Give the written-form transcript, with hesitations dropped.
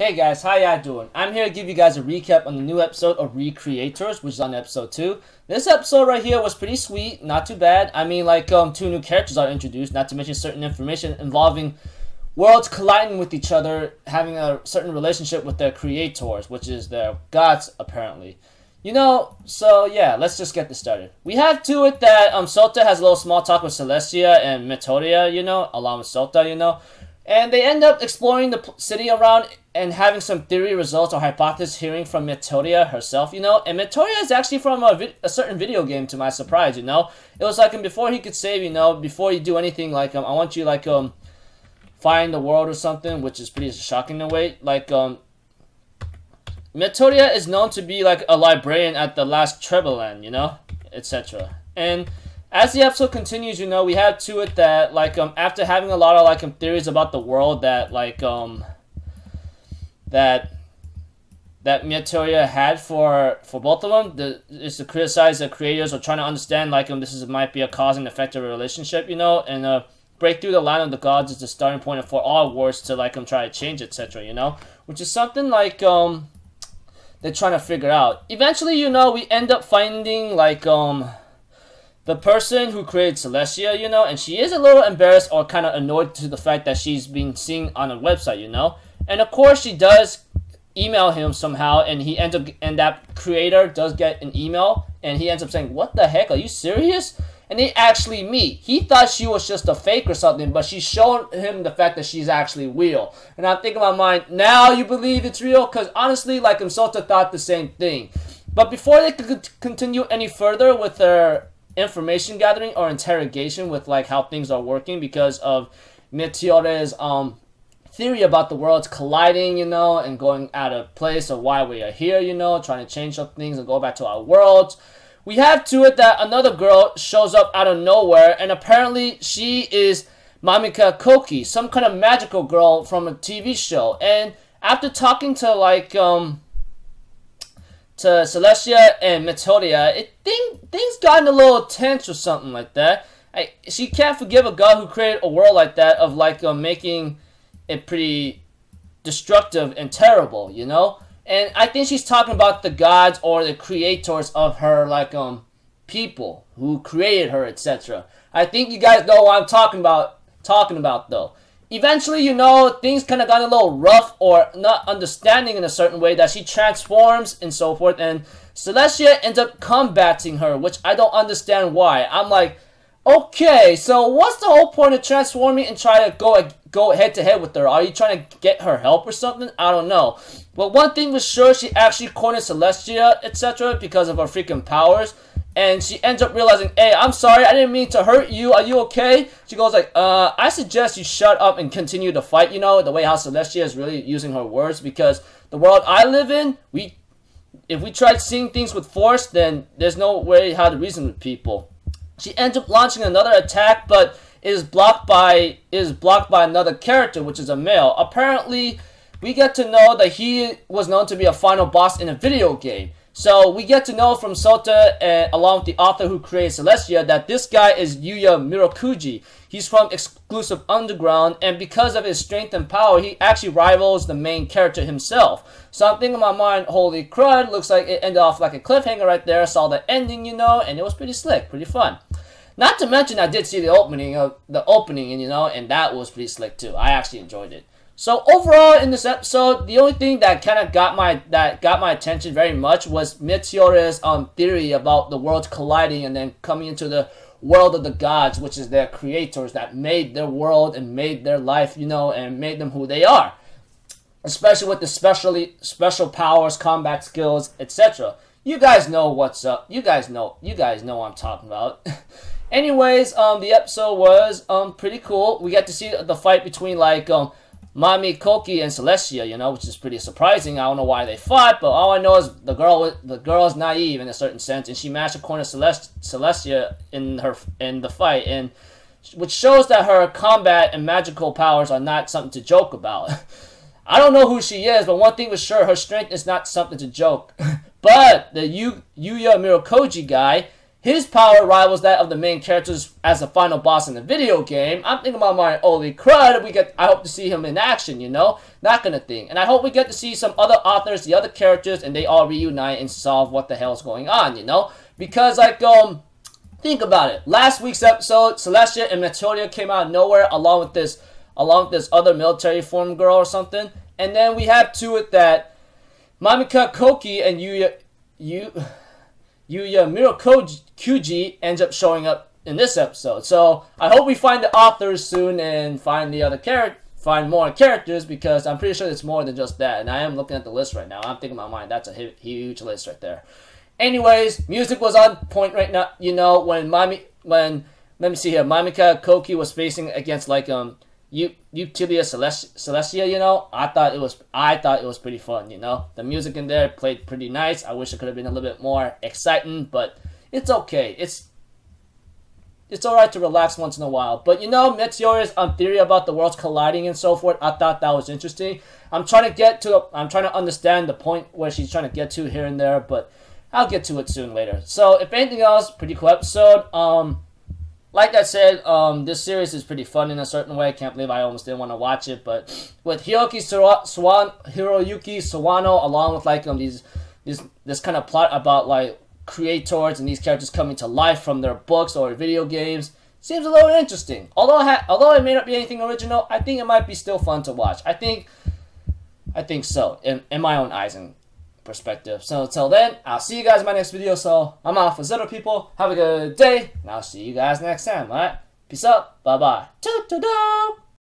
Hey guys, how y'all doing? I'm here to give you guys a recap on the new episode of Recreators, which is on episode 2. This episode right here was pretty sweet, not too bad. I mean, like, 2 new characters are introduced, not to mention certain information involving worlds colliding with each other, having a certain relationship with their creators, which is their gods, apparently. You know, so yeah, let's just get this started. We have to it that Sota has a little small talk with Celestia and Metodia, you know, along with Sota, you know. And they end up exploring the city around and having some theory results or hypothesis hearing from Metodia herself, you know. And Metodia is actually from a certain video game, to my surprise, you know. It was like before he could save, you know, before you do anything, like, I want you, like, find the world or something, which is pretty shocking in a way. Like, Metodia is known to be, like, a librarian at the last Trebleland, you know, etc. And as the episode continues, you know, we have to it that, like, after having a lot of, like, theories about the world that, like, that Metodia had for both of them, is to criticize the creators or trying to understand, like, this might be a cause and effect of a relationship, you know, and, break through the line of the gods is the starting point for all wars to, like, try to change, etc., you know, which is something, like, they're trying to figure out. Eventually, you know, we end up finding, like, the person who created Celestia, you know, and she is a little embarrassed or kind of annoyed to the fact that she's being seen on a website, you know. And of course, she does email him somehow, and he ends up, and that creator does get an email, and he ends up saying, "What the heck, are you serious?" And they actually meet. He thought she was just a fake or something, but she's showing him the fact that she's actually real. And I'm thinking in my mind, now you believe it's real? Because honestly, like, Sota thought the same thing. But before they could continue any further with their information gathering or interrogation with, like, how things are working because of Meteora's theory about the worlds colliding, you know, and going out of place, or why we are here, you know, trying to change up things and go back to our worlds. We have to it that another girl shows up out of nowhere, and apparently she is Mamika Koki, some kind of magical girl from a TV show. And after talking to, like, to Celestia and Metodia, things gotten a little tense or something like that. She can't forgive a god who created a world like that, of, like, making it pretty destructive and terrible, you know. And I think she's talking about the gods or the creators of her, like, people who created her, etc. I think you guys know what I'm talking about though. Eventually, you know, things kind of got a little rough or not understanding in a certain way that she transforms and so forth, and Celestia ends up combating her, which I don't understand why. I'm like, okay, so what's the whole point of transforming and try to go head to head with her? Are you trying to get her help or something? I don't know. But one thing was sure, she actually cornered Celestia, etc. because of her freaking powers. And she ends up realizing, hey, I'm sorry, I didn't mean to hurt you. Are you okay? She goes like, I suggest you shut up and continue to fight, you know, the way how Celestia is really using her words, because the world I live in, if we try seeing things with force, then there's no way how to reason with people. She ends up launching another attack, but is blocked by another character, which is a male. Apparently, we get to know that he was known to be a final boss in a video game. So we get to know from Sota, along with the author who created Celestia, that this guy is Yuya Mirakuji. He's from Exclusive Underground, and because of his strength and power, he actually rivals the main character himself. So I'm thinking in my mind, holy crud, looks like it ended off like a cliffhanger right there. Saw the ending, you know, and it was pretty slick, pretty fun. Not to mention, I did see the opening, and you know, and that was pretty slick too. I actually enjoyed it. So overall, in this episode, the only thing that kind of got my attention very much was Meteora's theory about the worlds colliding and then coming into the world of the gods, which is their creators that made their world and made their life, you know, and made them who they are. Especially with the special powers, combat skills, etc. You guys know what's up. You guys know what I'm talking about. Anyways, the episode was pretty cool. We get to see the fight between, like, Mami Koki and Celestia, you know, which is pretty surprising. I don't know why they fought, but all I know is the girl is naive in a certain sense, and she managed to corner Celestia in the fight, and which shows that her combat and magical powers are not something to joke about. I don't know who she is, but one thing was sure, her strength is not something to joke. But the Yuya Mirakuji guy, his power rivals that of the main characters as the final boss in the video game, I'm thinking about my holy crud, I hope to see him in action, you know? That kind of thing. And I hope we get to see some other authors, the other characters, and they all reunite and solve what the hell's going on, you know? Because, like, think about it. Last week's episode, Celestia and Meteoria came out of nowhere along with this other military form girl or something. And then we have to it that Mamika Koki and Yuya Mirokuji ends up showing up in this episode. So I hope we find the authors soon and find more characters, because I'm pretty sure it's more than just that. And I am looking at the list right now. I'm thinking in my mind, that's a huge list right there. Anyways, music was on point right now. You know, when let me see here, Mamika Koki was facing against like Utilia Celestia, you know, I thought it was pretty fun, you know. The music in there played pretty nice. I wish it could have been a little bit more exciting, but it's okay. It's alright to relax once in a while. But you know, Meteoria's theory about the worlds colliding and so forth, I thought that was interesting. I'm trying to understand the point where she's trying to get to here and there, but I'll get to it soon later. So if anything else, pretty cool episode. Like I said, this series is pretty fun in a certain way. I can't believe I almost didn't want to watch it. But with Hiroyuki Sawano, along with like this kind of plot about like creators and these characters coming to life from their books or video games, seems a little interesting. Although it may not be anything original, I think it might be still fun to watch. I think so, in my own eyes and perspective. So until then, I'll see you guys in my next video. So I'm off for Zero people. Have a good day, and I'll see you guys next time. Alright? Peace out. Bye bye. Toot-toot-toot.